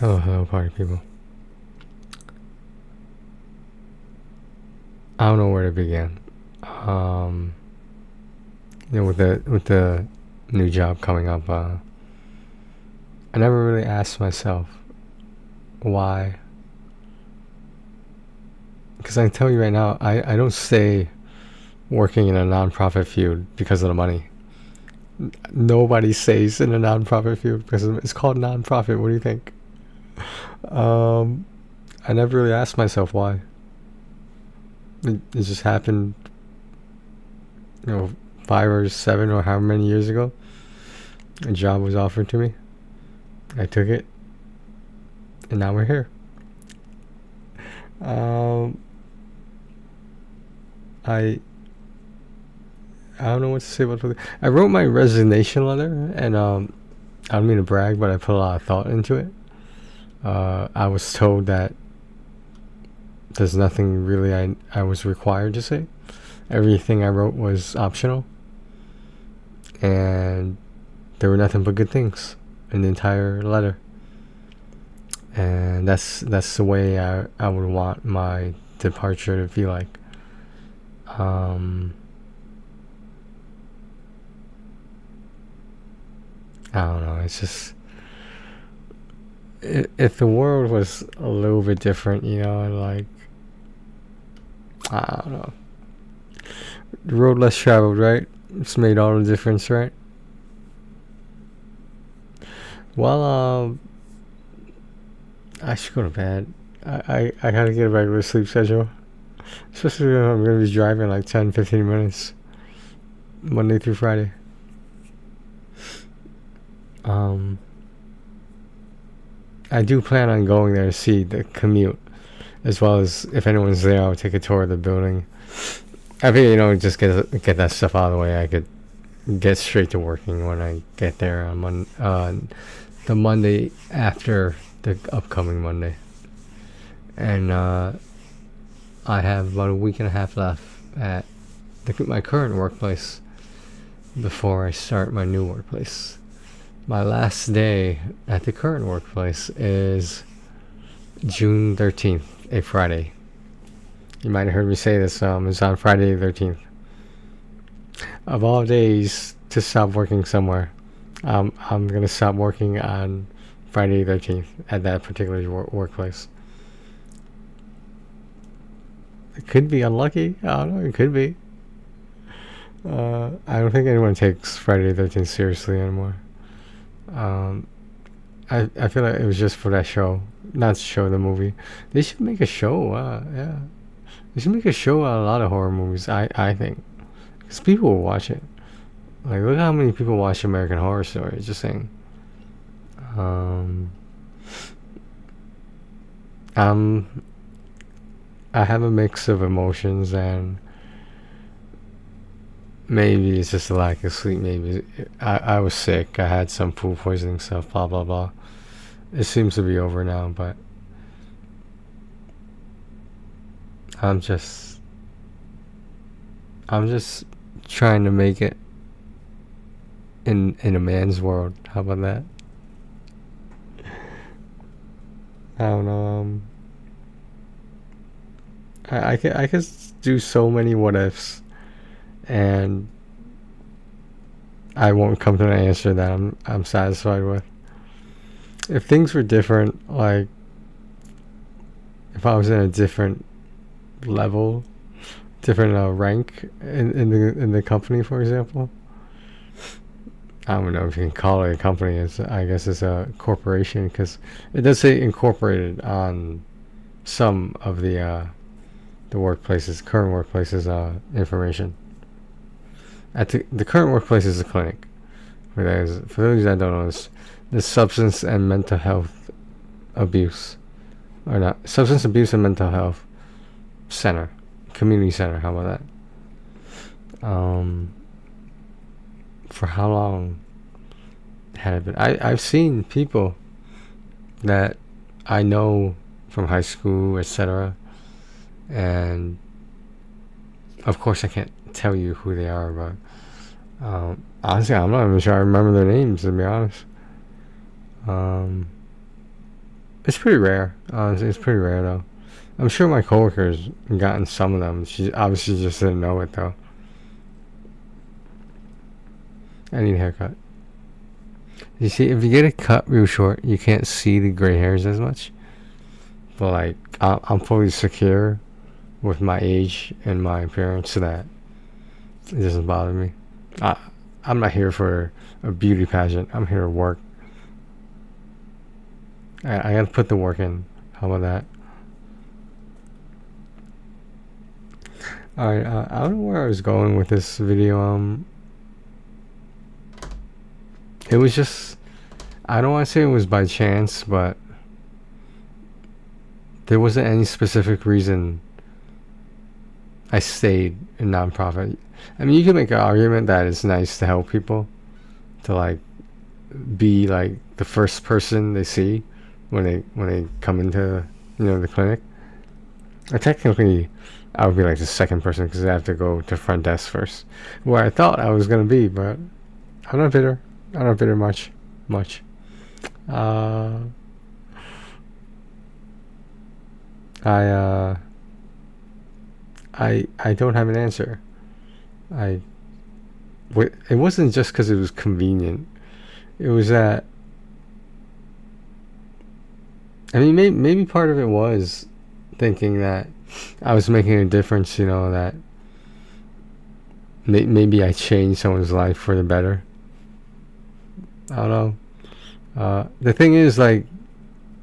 Hello, party people. I don't know where to begin. With the new job coming up, I never really asked myself why. Because I can tell you right now, I don't stay working in a non-profit field because of the money. Nobody stays in a non-profit field because it's called non-profit. What do you think? I never really asked myself why. It just happened, 5 or 7 or however many years ago. A job was offered to me. I took it, and now we're here. I don't know what to say about it. I wrote my resignation letter, and I don't mean to brag, but I put a lot of thought into it. I was told that there's nothing really I was required to say. Everything I wrote was optional, and there were nothing but good things in the entire letter. And that's the way I would want my departure to be like. I don't know. It's just, if the world was a little bit different, like, I don't know. The road less traveled, right? It's made all the difference, right? Well, I should go to bed. I gotta get a regular sleep schedule. Especially when I'm gonna be driving like 10-15 minutes. Monday through Friday. I do plan on going there to see the commute, as well as if anyone's there, I'll take a tour of the building. I figure, just get that stuff out of the way. I could get straight to working when I get there on the Monday after the upcoming Monday. And I have about a week and a half left at my current workplace before I start my new workplace. My last day at the current workplace is June 13th, a Friday. You might have heard me say this. It's on Friday the 13th. Of all days to stop working somewhere, I'm going to stop working on Friday the 13th at that particular workplace. It could be unlucky. I don't know. It could be. I don't think anyone takes Friday the 13th seriously anymore. I feel like it was just for that show, not to show the movie. They should make a show. Yeah, they should make a show on a lot of horror movies. I think, because people will watch it. Like, look how many people watch American Horror Story. Just saying. I have a mix of emotions, and maybe it's just a lack of sleep. Maybe I was sick. I had some food poisoning stuff. Blah blah blah. It seems to be over now, but I'm just trying to make it in a man's world. How about that? I don't know. I could do so many what ifs, and I won't come to an answer that I'm satisfied with. If things were different, like if I was in a different level, different rank in the company, for example. I don't know if you can call it a company. I guess it's a corporation, because it does say incorporated on some of the current workplace's information. At the current workplace is a clinic. For those that don't know, it's the substance and mental health abuse, or not, substance abuse and mental health center, community center. How about that? For how long had it been? I've seen people that I know from high school, etc. And of course, I can't tell you who they are, but honestly, I'm not even sure I remember their names, to be honest. It's pretty rare. Honestly, it's pretty rare though. I'm sure my coworkers gotten some of them. She obviously just didn't know it though. I need a haircut. You see, if you get it cut real short, you can't see the gray hairs as much. But like, I'm fully secure with my age and my appearance, so that it doesn't bother me. I'm not here for a beauty pageant. I'm here to work. I gotta put the work in. How about that? Alright, I don't know where I was going with this video. It was just, I don't want to say it was by chance, but there wasn't any specific reason I stayed in nonprofit. I mean, you can make an argument that it's nice to help people, to like be like the first person they see when they come into, you know, the clinic. Or technically, I would be like the second person because I have to go to front desk first, where I thought I was gonna be, but I'm not bitter. I'm not bitter much. I don't have an answer. It wasn't just because it was convenient. It was that, I mean, maybe part of it was thinking that I was making a difference, you know, that maybe I changed someone's life for the better. I don't know. The thing is, like,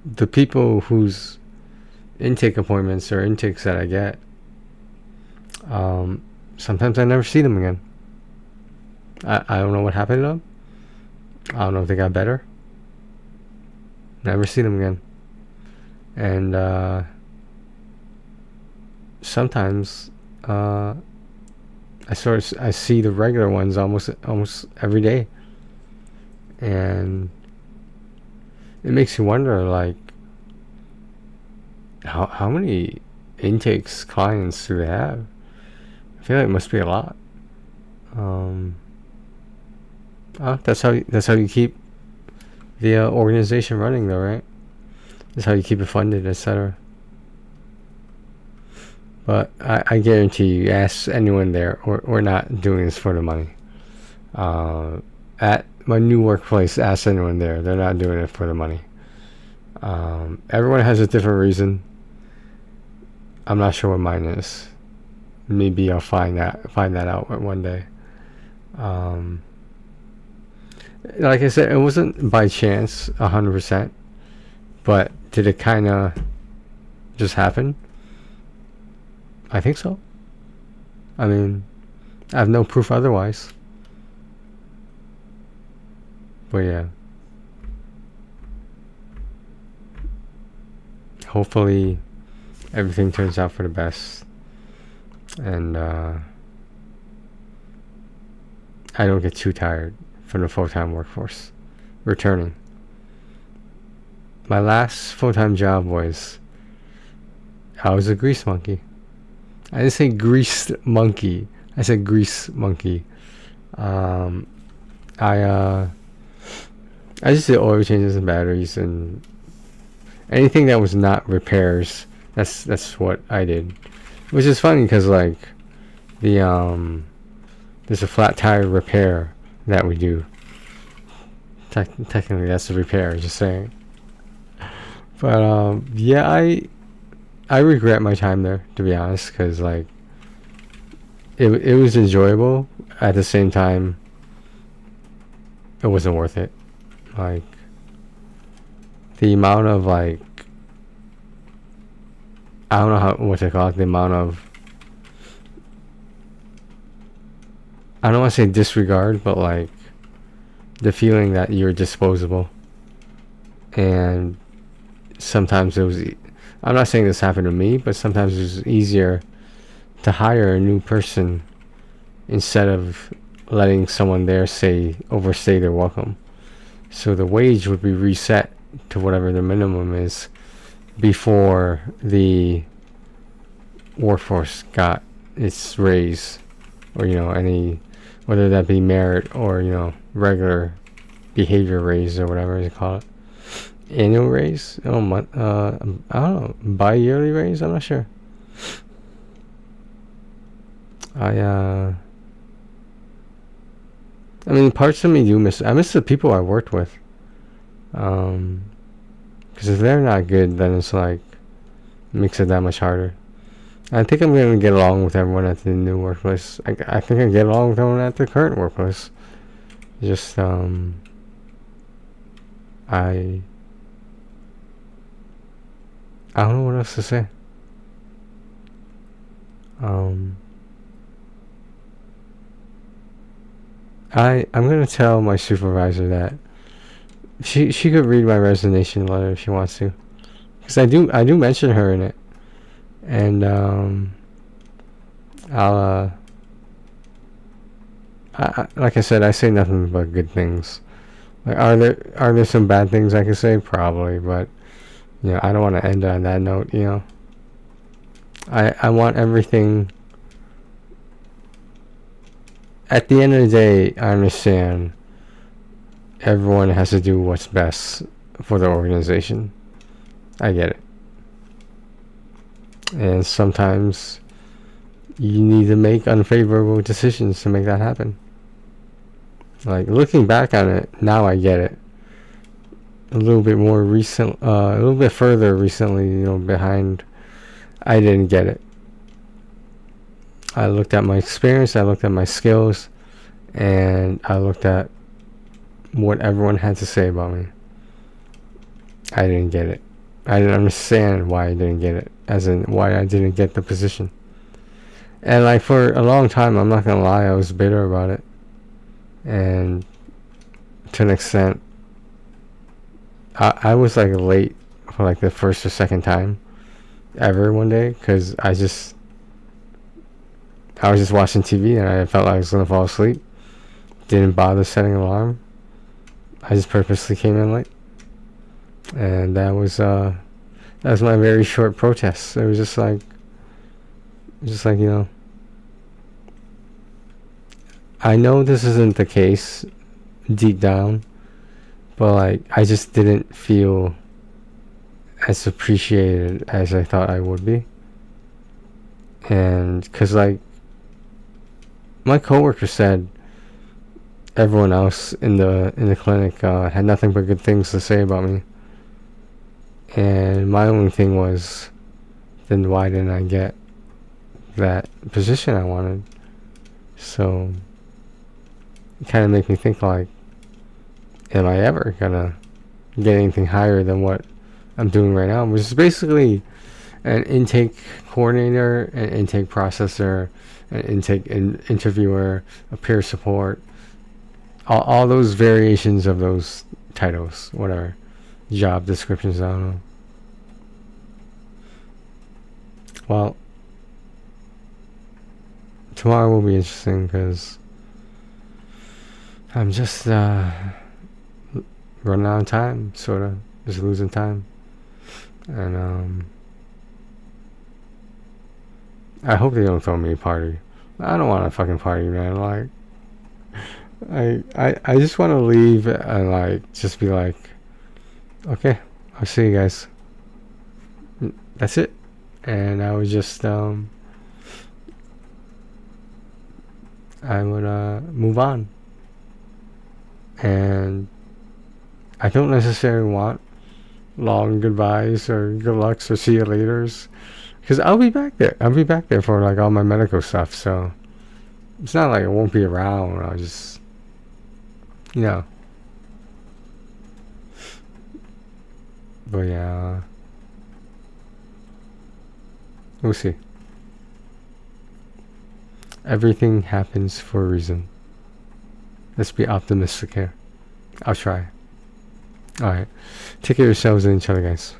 the people whose intake appointments or intakes that I get, sometimes I never see them again. I don't know what happened to them. I don't know if they got better. Never see them again. And sometimes I see the regular ones almost every day, and it makes you wonder, like, how many intakes clients do they have? I feel like it must be a lot. That's how you keep the organization running, though, right? That's how you keep it funded, etc. But I guarantee you, ask anyone there, we're not doing this for the money. At my new workplace, ask anyone there, they're not doing it for the money. Everyone has a different reason. I'm not sure what mine is. Maybe I'll find that out one day. Like I said, it wasn't by chance 100%, but did it kind of just happen? I think so. I mean, I have no proof otherwise. But yeah, hopefully everything turns out for the best, and I don't get too tired from the full-time workforce returning. My last full-time job was, I was a grease monkey. I didn't say greased monkey. I said grease monkey. I just did oil changes and batteries and anything that was not repairs. That's what I did. Which is funny because, like, there's a flat tire repair that we do. Technically, that's a repair. Just saying. But yeah, I regret my time there, to be honest, because, like, it was enjoyable. At the same time, it wasn't worth it. Like, the amount of, like, I don't know what to call it, the amount of, I don't want to say disregard, but, like, the feeling that you're disposable. And sometimes it was, I'm not saying this happened to me, but sometimes it was easier to hire a new person instead of letting someone there overstay their welcome. So the wage would be reset to whatever the minimum is before the workforce got its raise, or, you know, any, whether that be merit or, you know, regular behavior raise or whatever you call it. annual raise. Oh, month. I don't know. Bi-yearly raise. I'm not sure. I mean, parts of me do miss. I miss the people I worked with. Because if they're not good, then it's like makes it that much harder. I think I'm gonna get along with everyone at the new workplace. I think I get along with everyone at the current workplace. Just I don't know what else to say. I'm gonna tell my supervisor that she could read my resignation letter if she wants to, because I do mention her in it, and I'll like I said, I say nothing but good things. Like, are there some bad things I can say? Probably, but I don't want to end on that note. I want everything. At the end of the day, I understand everyone has to do what's best for the organization. I get it. And sometimes you need to make unfavorable decisions to make that happen. Like, looking back on it, now I get it. A little bit more recent, a little bit further recently, behind, I didn't get it. I looked at my experience, I looked at my skills, and I looked at what everyone had to say about me. I didn't get it. I didn't understand why I didn't get it, as in why I didn't get the position. And like, for a long time, I'm not gonna lie, I was bitter about it. And to an extent, I was like late for like the first or second time ever one day, because I was just watching TV and I felt like I was gonna fall asleep. Didn't bother setting an alarm. I just purposely came in late, and that was my very short protest. It was just like I know this isn't the case deep down, but like, I just didn't feel as appreciated as I thought I would be. And because like, my coworker said everyone else in the clinic had nothing but good things to say about me, and my only thing was, then why didn't I get that position I wanted? So it kind of made me think, like, am I ever gonna get anything higher than what I'm doing right now, which is basically an intake coordinator, an intake processor, an intake interviewer, a peer support, all those variations of those titles, whatever job descriptions, I don't know. Well, tomorrow will be interesting because I'm just running out of time, sort of, just losing time. And I hope they don't throw me a party. I don't want a fucking party, man. Like, I just want to leave and like just be like, okay, I'll see you guys. That's it. And I would just I would move on. And I don't necessarily want long goodbyes or good lucks or see you laters, because I'll be back there. I'll be back there for like all my medical stuff. So it's not like I won't be around. I'll just, But yeah, we'll see. Everything happens for a reason. Let's be optimistic here. I'll try. Alright. Take care of yourselves and each other, guys.